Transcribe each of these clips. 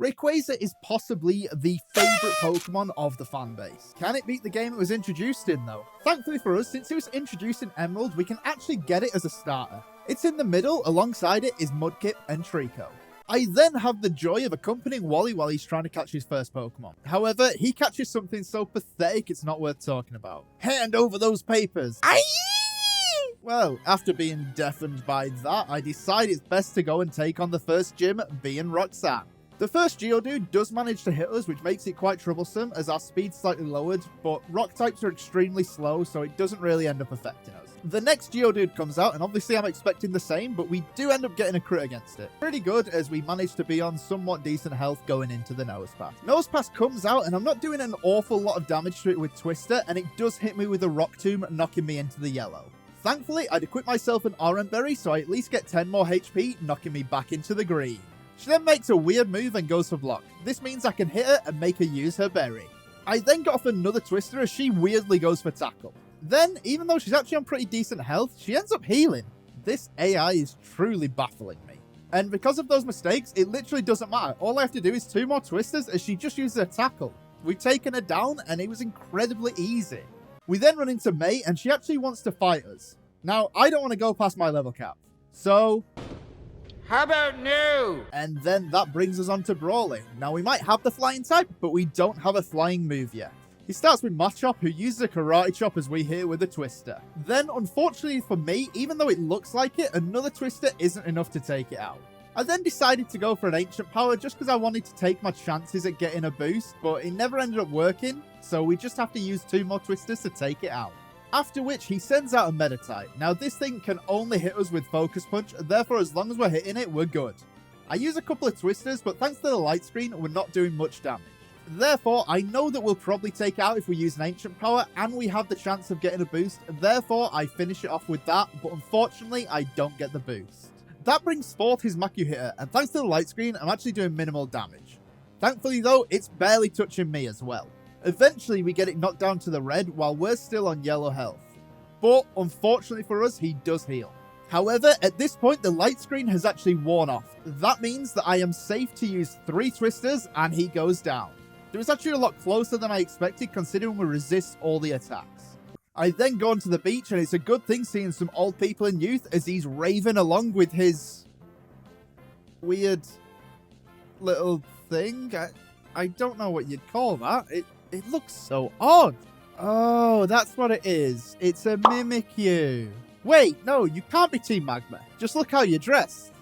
Rayquaza is possibly the favourite Pokemon of the fanbase. Can it beat the game it was introduced in though? Thankfully for us, since it was introduced in Emerald, we can actually get it as a starter. It's in the middle, alongside it is Mudkip and Trico. I then have the joy of accompanying Wally while he's trying to catch his first Pokemon. However, he catches something so pathetic it's not worth talking about. Hand over those papers! Aye! Well, after being deafened by that, I decide it's best to go and take on the first gym, being Roxanne. The first Geodude does manage to hit us, which makes it quite troublesome as our speed's slightly lowered, but rock types are extremely slow, so it doesn't really end up affecting us. The next Geodude comes out, and obviously I'm expecting the same, but we do end up getting a crit against it. Pretty good, as we manage to be on somewhat decent health going into the Nosepass. Nosepass comes out, and I'm not doing an awful lot of damage to it with Twister, and it does hit me with a Rock Tomb, knocking me into the yellow. Thankfully, I'd equip myself an Orange Berry, so I at least get 10 more HP, knocking me back into the green. She then makes a weird move and goes for block. This means I can hit her and make her use her berry. I then got off another Twister as she weirdly goes for tackle. Then, even though she's actually on pretty decent health, she ends up healing. This AI is truly baffling me. And because of those mistakes, it literally doesn't matter. All I have to do is 2 more Twisters as she just uses her tackle. We've taken her down and it was incredibly easy. We then run into May and she actually wants to fight us. Now, I don't want to go past my level cap. So... how about no? And then that brings us on to Brawling. Now we might have the flying type, but we don't have a flying move yet. He starts with Machop, who uses a Karate Chop as we hit with a Twister. Then, unfortunately for me, even though it looks like it, another Twister isn't enough to take it out. I then decided to go for an Ancient Power just because I wanted to take my chances at getting a boost, but it never ended up working, so we just have to use 2 more Twisters to take it out. After which, he sends out a Meditite. Now, this thing can only hit us with Focus Punch, therefore, as long as we're hitting it, we're good. I use a couple of Twisters, but thanks to the light screen, we're not doing much damage. Therefore, I know that we'll probably take out if we use an Ancient Power, and we have the chance of getting a boost. Therefore, I finish it off with that, but unfortunately, I don't get the boost. That brings forth his Makuhita, and thanks to the light screen, I'm actually doing minimal damage. Thankfully, though, it's barely touching me as well. Eventually, we get it knocked down to the red while we're still on yellow health. But, unfortunately for us, he does heal. However, at this point, the light screen has actually worn off. That means that I am safe to use 3 Twisters and he goes down. It was actually a lot closer than I expected considering we resist all the attacks. I then go onto the beach and it's a good thing seeing some old people and youth as he's raving along with his weird little thing. I don't know what you'd call that. It looks so odd. Oh, that's what it is. It's a Mimikyu. Wait, no, you can't be Team Magma. Just look how you're dressed.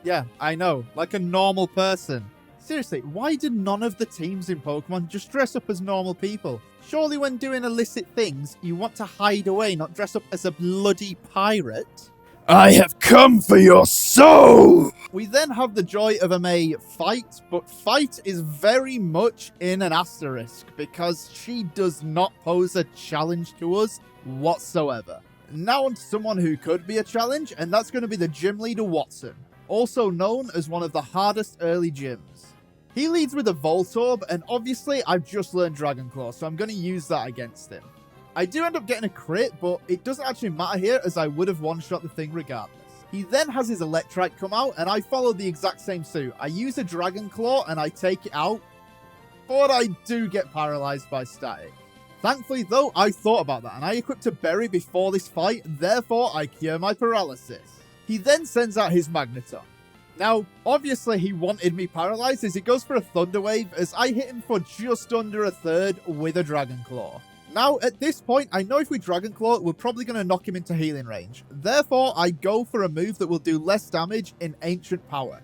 Yeah, I know, like a normal person. Seriously, why do none of the teams in Pokemon just dress up as normal people? Surely when doing illicit things, you want to hide away, not dress up as a bloody pirate. I have come for your soul! We then have the joy of a May fight, but fight is very much in an asterisk because she does not pose a challenge to us whatsoever. Now on to someone who could be a challenge, and that's going to be the gym leader Watson, also known as one of the hardest early gyms. He leads with a Voltorb, and obviously I've just learned Dragon Claw, so I'm going to use that against him. I do end up getting a crit, but it doesn't actually matter here as I would have one-shot the thing regardless. He then has his Electrike come out, and I follow the exact same suit. I use a Dragon Claw, and I take it out, but I do get paralyzed by static. Thankfully, though, I thought about that, and I equipped a berry before this fight, therefore I cure my paralysis. He then sends out his Magneton. Now, obviously he wanted me paralyzed as he goes for a Thunder Wave as I hit him for just under a third with a Dragon Claw. Now, at this point, I know if we Dragon Claw, we're probably going to knock him into healing range. Therefore, I go for a move that will do less damage in Ancient Power.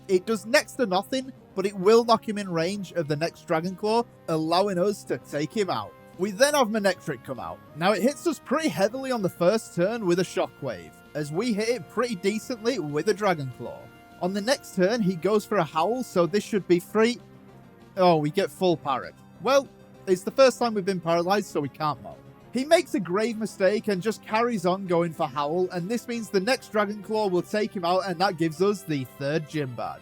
It does next to nothing, but it will knock him in range of the next Dragon Claw, allowing us to take him out. We then have Manectric come out. Now, it hits us pretty heavily on the first turn with a Shockwave, as we hit it pretty decently with a Dragon Claw. On the next turn, he goes for a Howl, so this should be free. Oh, we get full parried. Well, it's the first time we've been paralyzed, so we can't mow. He makes a grave mistake and just carries on going for Howl, and this means the next Dragon Claw will take him out, and that gives us the 3rd gym badge.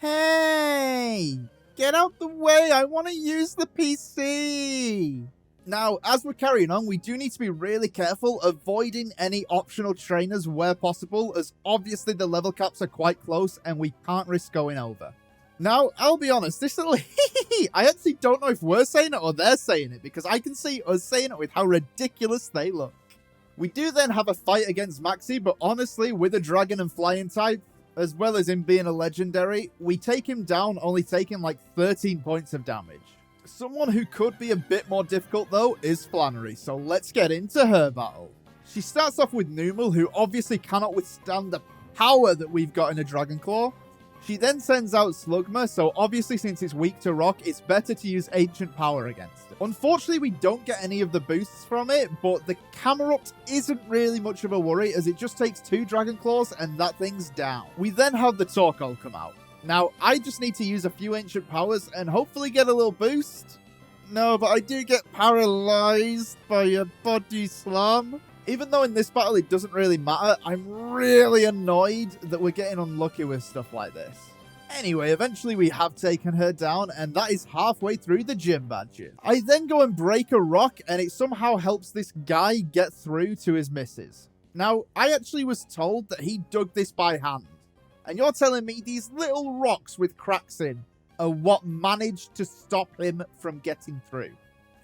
Hey! Get out the way! I want to use the PC! Now, as we're carrying on, we do need to be really careful avoiding any optional trainers where possible, as obviously the level caps are quite close and we can't risk going over. Now, I'll be honest, this little I actually don't know if we're saying it or they're saying it, because I can see us saying it with how ridiculous they look. We do then have a fight against Maxi, but honestly, with a dragon and flying type, as well as him being a legendary, we take him down, only taking like 13 points of damage. Someone who could be a bit more difficult though is Flannery, so let's get into her battle. She starts off with Numel, who obviously cannot withstand the power that we've got in a Dragon Claw. She then sends out Slugma, so obviously since it's weak to rock, it's better to use Ancient Power against it. Unfortunately, we don't get any of the boosts from it, but the Camerupt isn't really much of a worry, as it just takes 2 Dragon Claws and that thing's down. We then have the Torkoal come out. Now, I just need to use a few Ancient Powers and hopefully get a little boost. No, but I do get paralyzed by a body slam. Even though in this battle it doesn't really matter, I'm really annoyed that we're getting unlucky with stuff like this. Anyway, eventually we have taken her down, and that is halfway through the gym badges. I then go and break a rock, and it somehow helps this guy get through to his missus. Now, I actually was told that he dug this by hand. And you're telling me these little rocks with cracks in are what managed to stop him from getting through?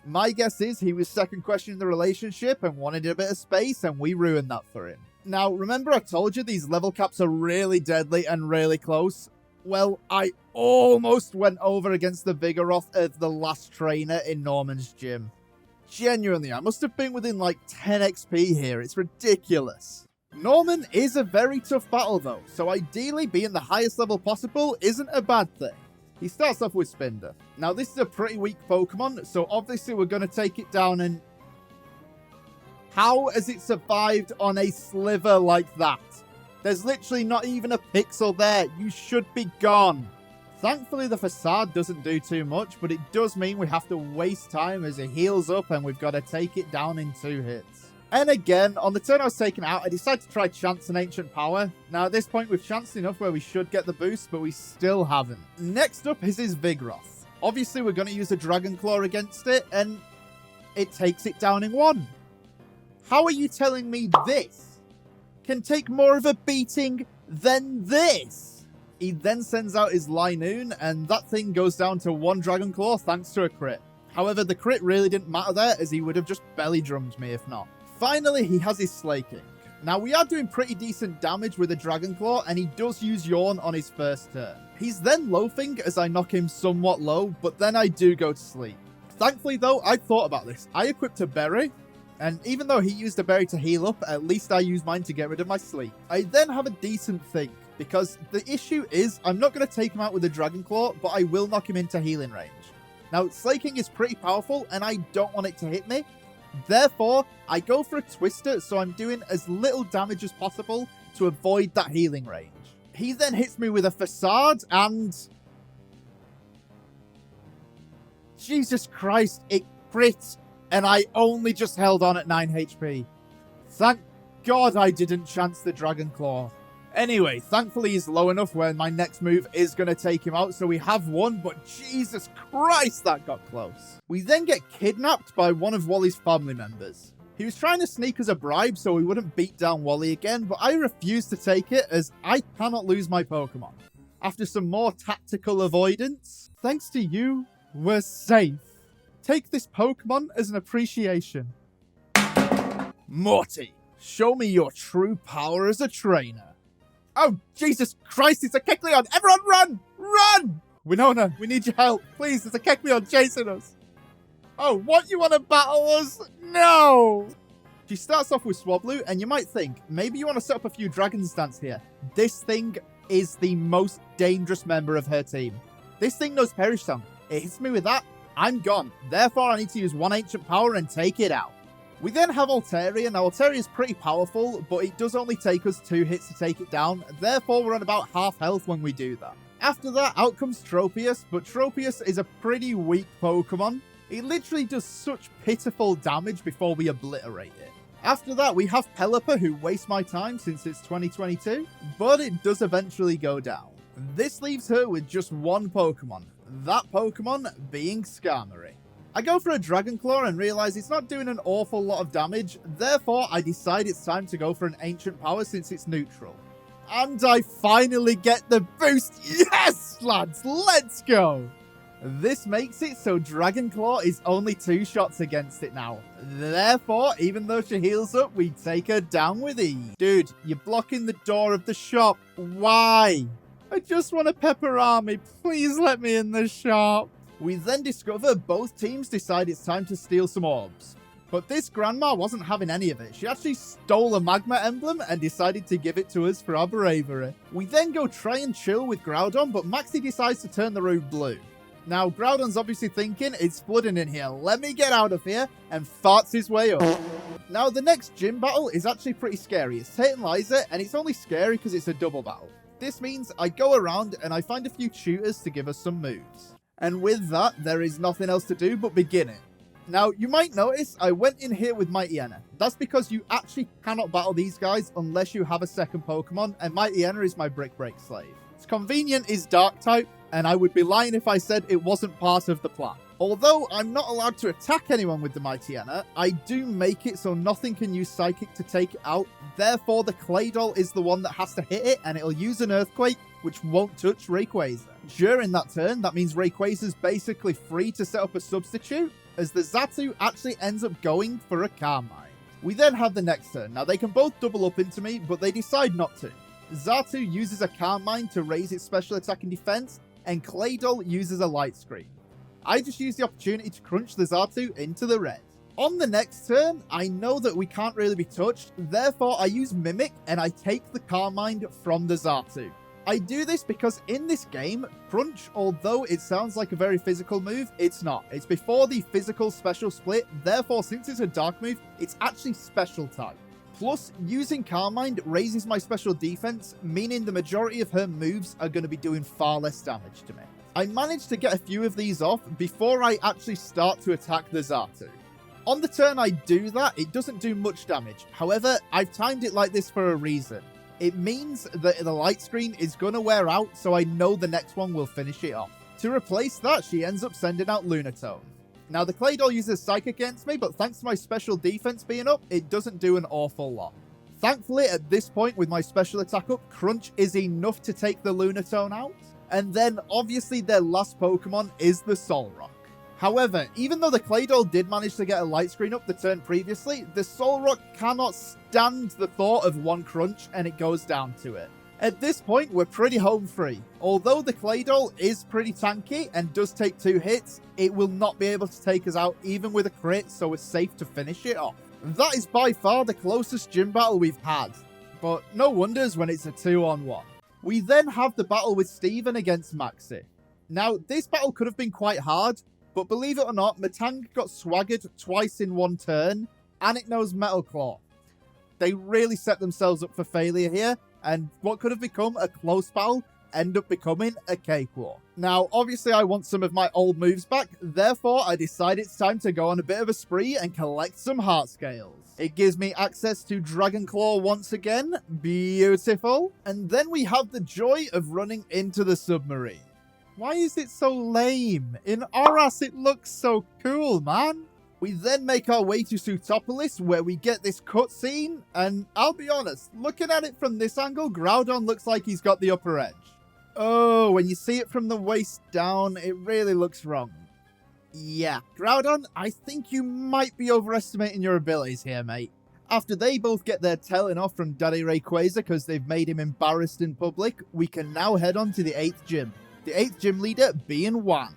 My guess is he was second questioning the relationship and wanted a bit of space, and we ruined that for him. Now, remember I told you these level caps are really deadly and really close? Well, I almost went over against the Vigoroth as the last trainer in Norman's gym. Genuinely, I must have been within like 10 XP here. It's ridiculous. Norman is a very tough battle though, so ideally being the highest level possible isn't a bad thing. He starts off with Spinder. Now this is a pretty weak Pokemon, so obviously we're going to take it down, and how has it survived on a sliver like that? There's literally not even a pixel there. You should be gone. Thankfully the Facade doesn't do too much, but it does mean we have to waste time as it heals up and we've got to take it down in 2 hits. And again, on the turn I was taken out, I decided to try Chance and Ancient Power. Now at this point we've chanced enough where we should get the boost, but we still haven't. Next up is his Vigoroth. Obviously we're going to use a Dragon Claw against it, and it takes it down in 1. How are you telling me this can take more of a beating than this? He then sends out his Linoon, and that thing goes down to 1 Dragon Claw thanks to a crit. However, the crit really didn't matter there, as he would have just belly drummed me if not. Finally, he has his Slaking. Now, we are doing pretty decent damage with a Dragon Claw, and he does use Yawn on his first turn. He's then loafing as I knock him somewhat low, but then I do go to sleep. Thankfully, though, I thought about this. I equipped a berry, and even though he used a berry to heal up, at least I used mine to get rid of my sleep. I then have a decent think, because the issue is I'm not going to take him out with a Dragon Claw, but I will knock him into healing range. Now, Slaking is pretty powerful, and I don't want it to hit me. Therefore, I go for a Twister, so I'm doing as little damage as possible to avoid that healing range. He then hits me with a Facade, and Jesus Christ, it crits, and I only just held on at 9 HP. Thank God I didn't chance the Dragon Claw. Anyway, thankfully he's low enough where my next move is going to take him out, so we have won, but Jesus Christ, that got close. We then get kidnapped by one of Wally's family members. He was trying to sneak us a bribe so we wouldn't beat down Wally again, but I refused to take it as I cannot lose my Pokemon. After some more tactical avoidance, thanks to you, we're safe. Take this Pokemon as an appreciation. Morty, show me your true power as a trainer. Oh, Jesus Christ, it's a Kecleon! Everyone run! Run! Winona, we need your help. Please, there's a Kecleon chasing us. Oh, what, you want to battle us? No! She starts off with Swablu, and you might think, maybe you want to set up a few Dragon's Dance here. This thing is the most dangerous member of her team. This thing knows Perish Sound. It hits me with that, I'm gone. Therefore, I need to use 1 Ancient Power and take it out. We then have Altaria. Now, Altaria is pretty powerful, but it does only take us 2 hits to take it down. Therefore, we're on about half health when we do that. After that, out comes Tropius, but Tropius is a pretty weak Pokemon. It literally does such pitiful damage before we obliterate it. After that, we have Pelipper, who wastes my time since it's 2022, but it does eventually go down. This leaves her with just 1 Pokemon, that Pokemon being Skarmory. I go for a Dragon Claw and realise it's not doing an awful lot of damage, therefore I decide it's time to go for an Ancient Power since it's neutral. And I finally get the boost. Yes, lads, let's go. This makes it so Dragon Claw is only 2 shots against it now. Therefore, even though she heals up, we take her down with ease. Dude, you're blocking the door of the shop. Why? I just want a pepper army. Please let me in the shop. We then discover both teams decide it's time to steal some orbs. But this grandma wasn't having any of it. She actually stole a magma emblem and decided to give it to us for our bravery. We then go try and chill with Groudon, but Maxie decides to turn the room blue. Now, Groudon's obviously thinking, it's flooding in here, let me get out of here, and farts his way up. Now, the next gym battle is actually pretty scary. It's Tate and Liza, and it's only scary because it's a double battle. This means I go around and I find a few tutors to give us some moves. And with that, there is nothing else to do but begin it. Now, you might notice I went in here with Mightyena. That's because you actually cannot battle these guys unless you have a second Pokemon, and Mightyena is my Brick Break slave. It's convenient is Dark type, and I would be lying if I said it wasn't part of the plan. Although I'm not allowed to attack anyone with the Mightyena, I do make it so nothing can use Psychic to take it out. Therefore, the Claydol is the one that has to hit it, and it'll use an Earthquake, which won't touch Rayquaza. During that turn, that means Rayquaza's basically free to set up a substitute, as the Xatu actually ends up going for a Carmine. We then have the next turn. Now, they can both double up into me, but they decide not to. Xatu uses a Carmine to raise its special attack and defense, and Claydol uses a Light Screen. I just use the opportunity to crunch the Xatu into the red. On the next turn, I know that we can't really be touched, therefore I use Mimic and I take the Carmine from the Xatu. I do this because in this game, Crunch, although it sounds like a very physical move, it's not. It's before the physical special split, therefore since it's a dark move, it's actually special type. Plus, using Carmine raises my special defense, meaning the majority of her moves are going to be doing far less damage to me. I managed to get a few of these off before I actually start to attack the Xatu. On the turn I do that, it doesn't do much damage. However, I've timed it like this for a reason. It means that the light screen is going to wear out, so I know the next one will finish it off. To replace that, she ends up sending out Lunatone. Now, the Claydol uses Psychic against me, but thanks to my special defense being up, it doesn't do an awful lot. Thankfully, at this point, with my special attack up, Crunch is enough to take the Lunatone out. And then, obviously, their last Pokemon is the Solrock. However, even though the Claydol did manage to get a light screen up the turn previously, the Solrock cannot stand the thought of one crunch and it goes down to it. At this point, we're pretty home free. Although the Claydol is pretty tanky and does take 2 hits, it will not be able to take us out even with a crit, so we're safe to finish it off. That is by far the closest gym battle we've had, but no wonders when it's a 2-on-1. We then have the battle with Steven against Maxie. Now, this battle could have been quite hard, but believe it or not, Matang got swaggered twice in one turn, and it knows Metal Claw. They really set themselves up for failure here, and what could have become a close battle ended up becoming a cakewalk. Now, obviously I want some of my old moves back, therefore I decide it's time to go on a bit of a spree and collect some heart scales. It gives me access to Dragon Claw once again, beautiful. And then we have the joy of running into the submarine. Why is it so lame? In Oras it looks so cool, man. We then make our way to Sootopolis, where we get this cutscene, and I'll be honest, looking at it from this angle, Groudon looks like he's got the upper edge. Oh, when you see it from the waist down, it really looks wrong. Yeah, Groudon, I think you might be overestimating your abilities here, mate. After they both get their telling off from Daddy Rayquaza because they've made him embarrassed in public, we can now head on to the 8th gym. The 8th gym leader being Wan.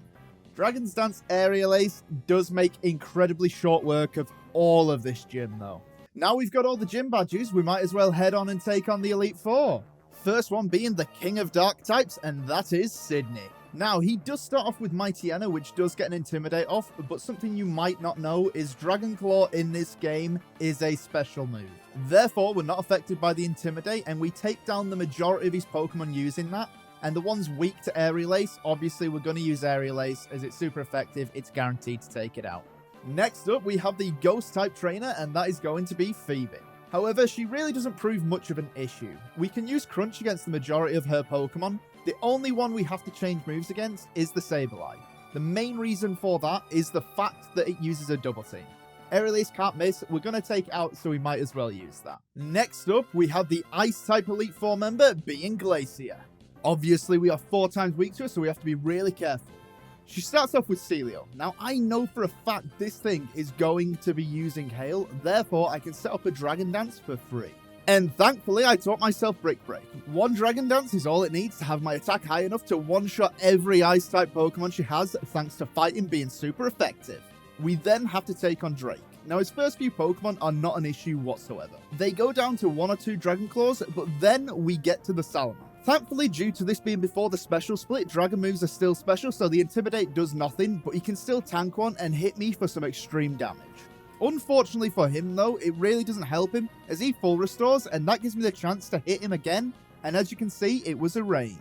Dragon's Dance Aerial Ace does make incredibly short work of all of this gym, though. Now we've got all the gym badges, we might as well head on and take on the Elite Four. First one being the King of Dark types, and that is Sydney. Now, he does start off with Mightyena, which does get an Intimidate off, but something you might not know is Dragon Claw in this game is a special move. Therefore, we're not affected by the Intimidate, and we take down the majority of his Pokemon using that. And the ones weak to Aerial Ace, obviously we're going to use Aerial Ace as it's super effective, it's guaranteed to take it out. Next up, we have the Ghost-type trainer, and that is going to be Phoebe. However, she really doesn't prove much of an issue. We can use Crunch against the majority of her Pokemon. The only one we have to change moves against is the Sableye. The main reason for that is the fact that it uses a double team. Aerial Ace can't miss. We're going to take it out, so we might as well use that. Next up, we have the Ice-type Elite Four member being Glacier. Obviously, we are 4 times weak to her, so we have to be really careful. She starts off with Celio. Now, I know for a fact this thing is going to be using Hail, therefore I can set up a Dragon Dance for free. And thankfully, I taught myself Brick Break. 1 Dragon Dance is all it needs to have my attack high enough to one-shot every Ice-type Pokemon she has, thanks to fighting being super effective. We then have to take on Drake. Now, his first few Pokemon are not an issue whatsoever. They go down to 1 or 2 Dragon Claws, but then we get to the Salomon. Thankfully, due to this being before the special split, Dragon moves are still special, so the Intimidate does nothing, but he can still tank one and hit me for some extreme damage. Unfortunately for him though, it really doesn't help him, as he full restores, and that gives me the chance to hit him again, and as you can see, it was a range.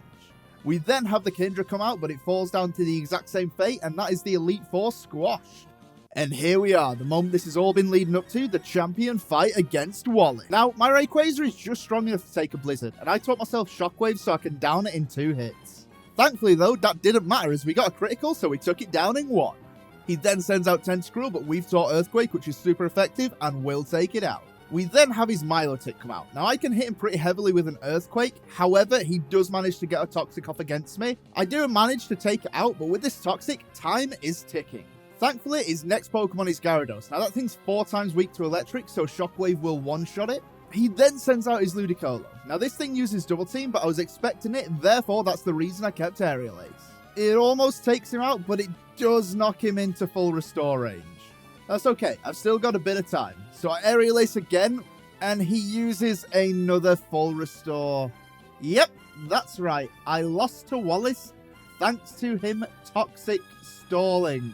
We then have the Kindra come out, but it falls down to the exact same fate, and that is the Elite Four squashed. And here we are, the moment this has all been leading up to, the champion fight against Wally. Now, my Rayquaza is just strong enough to take a Blizzard, and I taught myself Shockwave so I can down it in 2 hits. Thankfully though, that didn't matter as we got a critical, so we took it down in 1. He then sends out Tentacruel, but we've taught Earthquake, which is super effective, and will take it out. We then have his Milotic come out. Now, I can hit him pretty heavily with an Earthquake, however, he does manage to get a Toxic off against me. I do manage to take it out, but with this Toxic, time is ticking. Thankfully, his next Pokemon is Gyarados. Now, that thing's 4 times weak to Electric, so Shockwave will one-shot it. He then sends out his Ludicolo. Now, this thing uses Double Team, but I was expecting it, therefore, that's the reason I kept Aerial Ace. It almost takes him out, but it does knock him into full restore range. That's okay, I've still got a bit of time. So I Aerial Ace again, and he uses another full restore. Yep, that's right, I lost to Wallace, thanks to him Toxic stalling.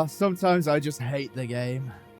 Sometimes I just hate the game.